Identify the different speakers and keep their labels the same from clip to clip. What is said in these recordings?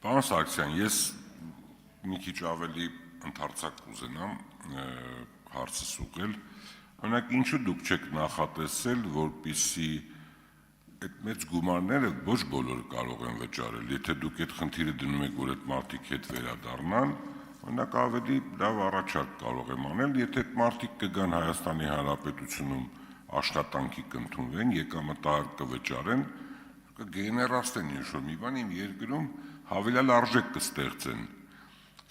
Speaker 1: Պարոն Սարգսյան, ես մի քիչ ավելի ընդարձակ կուզենամ հարցս ուղղել, օրինակ ինչու դուք չեք նախատեսել, որպեսզի այդ մեծ գումարները ոչ բոլորը կարող են վճարել, եթե դուք այդ խնդիրը դնում եք, որ այդ մարդիկ հետ վերադառնան, օրինակ ավելի լավ առաջարկ կարող եմ անել, եթե այդ մարդիկ կգան Հայաստանի Հանրապետությունում աշխատանքի կընդունվեն, եկամտահարկը կվճարեն, կգեներացնեն ինչ-որ մի բան իմ երկրում հավելյալ արժեք կստեղծեն։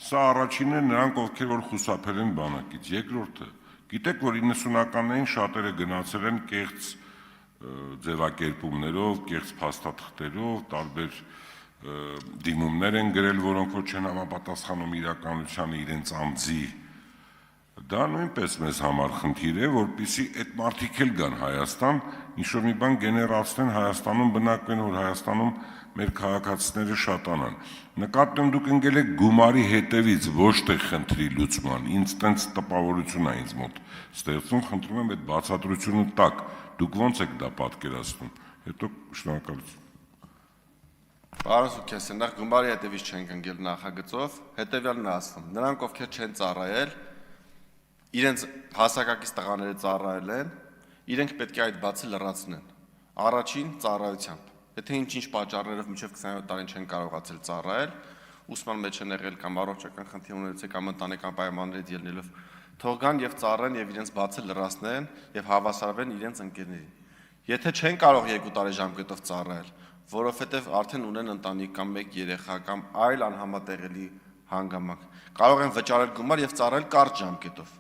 Speaker 1: Սա առաջինն է, նրանք ովքեր որ խուսափել են բանակից, երկրորդը, գիտեք, որ 90-ականներին շատերը գնացել են կեղծ ձևակերպումներով, կեղծ փաստաթղթերով, տարբեր դիմումներ են գրել, որոնք որ չեն համապատասխանում իրականությանը իրենց անձի։ Դա նույնպես մեզ համար խնդիր է, որպեսզի այդ մարդիկ էլ գան Հայաստան, ինչ-որ մի բան գեներացնեն Հայաստանում, բնակվեն, որ Հայաստանում մեր քաղաքացիները շատանան։ Նկատում դուք ընկել եք գումարի հետևից, ոչ թե խնդրի լուծման, ինձ տենց տպավորություն է ինձ մոտ ստեղծում, խնդրում եմ այդ բացատրությունը տաք, դուք ո՞նց եք դա պատկերացնում, հետո շնորհակալություն։
Speaker 2: Պարոն Սարգսյան, նախ գումարի հետևից չենք ընկել նախագծով, հետևյալն է ասվում, նրանք ովքեր չեն ծառայել, իրենց հասակակից տղաները ծառայել են, իրենք պետք է այդ բացը լրացնեն, առաջին ծառայությամբ, եթե ինչ-ինչ պատճառներով մինչև 27 տարին չեն կարողացել ծառայել, ուսման մեջ են եղել կամ առողջական խնդիր ունեցել կամ ընտանեկան պայմաններից ելնելով, թող գան եւ ծառայեն եւ իրենց բացը լրացնեն եւ հավասարվեն իրենց ընկերներին։ Եթե չեն կարող 2 տարի ժամկետով ծառայել, որովհետեւ արդեն ունեն ընտանիք կամ 1 երեխա կամ այլ անհամատեղելի հանգամանք, կարող են վճարել գումար եւ ծառայել կարճ ժամկետով։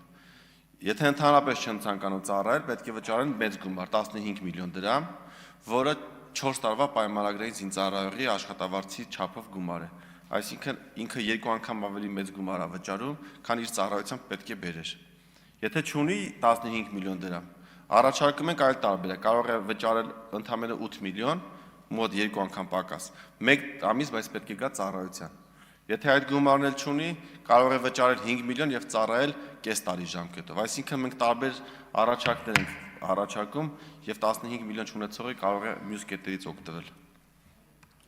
Speaker 2: Եթե ընդհանրապես չեն ցանկանում ծառայել, պետք է վճարեն մեծ գումար, 15 միլիոն դրամ, որը 4 տարվա պայմանագրային զինծառայողի աշխատավարձի չափով գումար է։ Այսինքն ինքը 2 անգամ ավելի մեծ գումար է վճարում, քան իր ծառայությամբ պետք է բերեր։ Եթե չունի 15 միլիոն դրամ, առաջարկում ենք այլ տարբերակ, կարող է վճարել ընդամենը 8 միլիոն, մոտ 2 անգամ պակաս, 1 ամիս, բայց պետք է գա ծառայության։ Եթե այդ գումարն էլ չունի, կարող է վճարել 5 միլիոն եւ ծառայել կես տարի ժամկետով։ Այսինքն մենք տարբեր առաջարկներ ենք առաջարկում եւ 15 միլիոն չունեցողը կարող է մյուս կետերից օգտվել։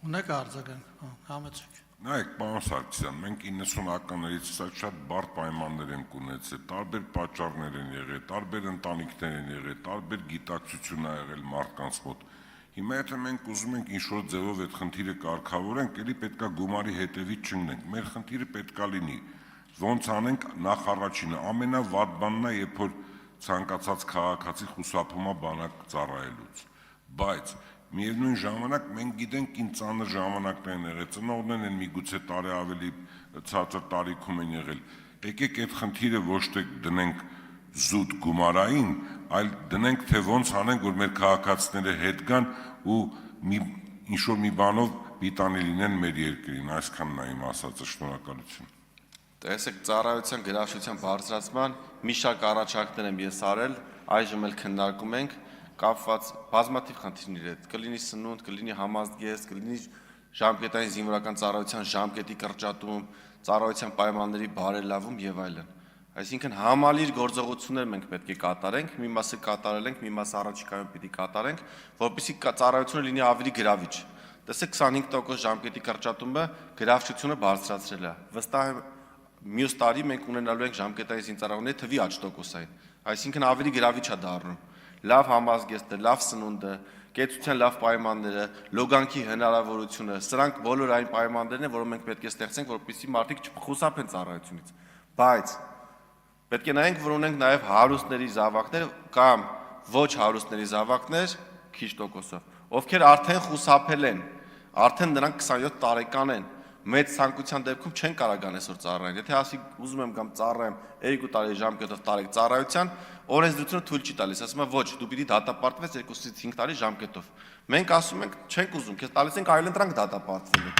Speaker 3: Ունեք արձագանք, համեցեք։
Speaker 1: Նայեք, պարոն Սարգսյան, մենք 90-ականներից շատ բարդ պայմաններ ենք ունեցել, տարբեր պատճառներ են եղել, տարբեր ընտանիքներ են եղել, տարբեր գիտակցություն ա եղել մարդկանց մոտ։ Հիմա եթե մենք ուզում ենք ինչ-որ ձևով այդ խնդիրը կարգավորենք, ելի պետքա գումարի հետևից չընկնենք։ Մեր խնդիրը պետքա լինի, ոնց անենք նախ առաջինը, ամենավատ բանն է, երբ որ ցանկացած քաղաքացի խուսափում է բանակ ծառայելուց։ Բայց միևնույն ժամանակ մենք գիտենք ինչ ծանր ժամանակներ են եղել, ծնողներն են միգուցե տարի ավելի ցածր տարիքում են եղել։ Եկեք այդ խնդիրը ոչ թե դնենք զուտ գումարային, այլ դնենք թե ոնց անենք, որ մեր քաղաքացիները հետ գան ու ինչ-որ մի բանով պիտանի լինեն մեր երկրին, այսքանն է իմ ասածը, շնորհակալություն։
Speaker 2: Տեսեք, ծառայության գրավչության բարձրացման մի շարք առաջարկներ եմ ես արել, այժմ էլ քննարկում ենք, կապված բազմաթիվ խնդիրների հետ, կլինի սնունդ, կլինի համազգեստ, կլինի ժամկետային զինվորական ծառայության ժամկետի կրճատում, ծառայության պայմանների բարելավում եւ այլն։ Այսինքն համալիր գործողություններ մենք պետք է կատարենք, մի մասը կատարել ենք, մի մասը առաջիկայում պիտի կատարենք, որպեսզի ծառայությունը լինի ավելի գրավիչ։ Տեսեք 25% ժամկետի կրճատումը գրավչությունը բարձրացրել է։ Վստահ եմ մյուս տարի մենք ունենալու ենք ժամկետային զինծառայողների թվի աճ տոկոսային, այսինքն ավելի գրավիչ է դառնում։ Լավ համազգեստը, լավ սնունդը, կեցության լավ պայմանները, լոգանքի հնարավորությունը, սրանք բոլոր այն պայմաններն են, որոնք մենք պետք է ստեղծենք, որպեսզի մարդիկ չխուսափեն ծառայությունից։ Բայց պետք է նայենք, որ ունենք նաև հարուստների զավակներ կամ ոչ հարուստների զավակներ քիչ տոկոսով, ովքեր արդեն խուսափել են, արդեն նրանք 27 տարեկան են, մեծ ցանկության դեպքում չեն կարող գան այսօր ծառայեն։ Եթե ասի ուզում եմ կամ ծառայեմ 2 տարի ժամկետով տարեք ծառայության, օրենսդրությունը թույլ չի տալիս, ասում է ոչ, դու պիտի դատապարտվես 2-ից 5 տարի ժամկետով։ Մենք ասում ենք չենք ուզում, քեզ տալիս ենք այլընտրանք դատապարտվելու։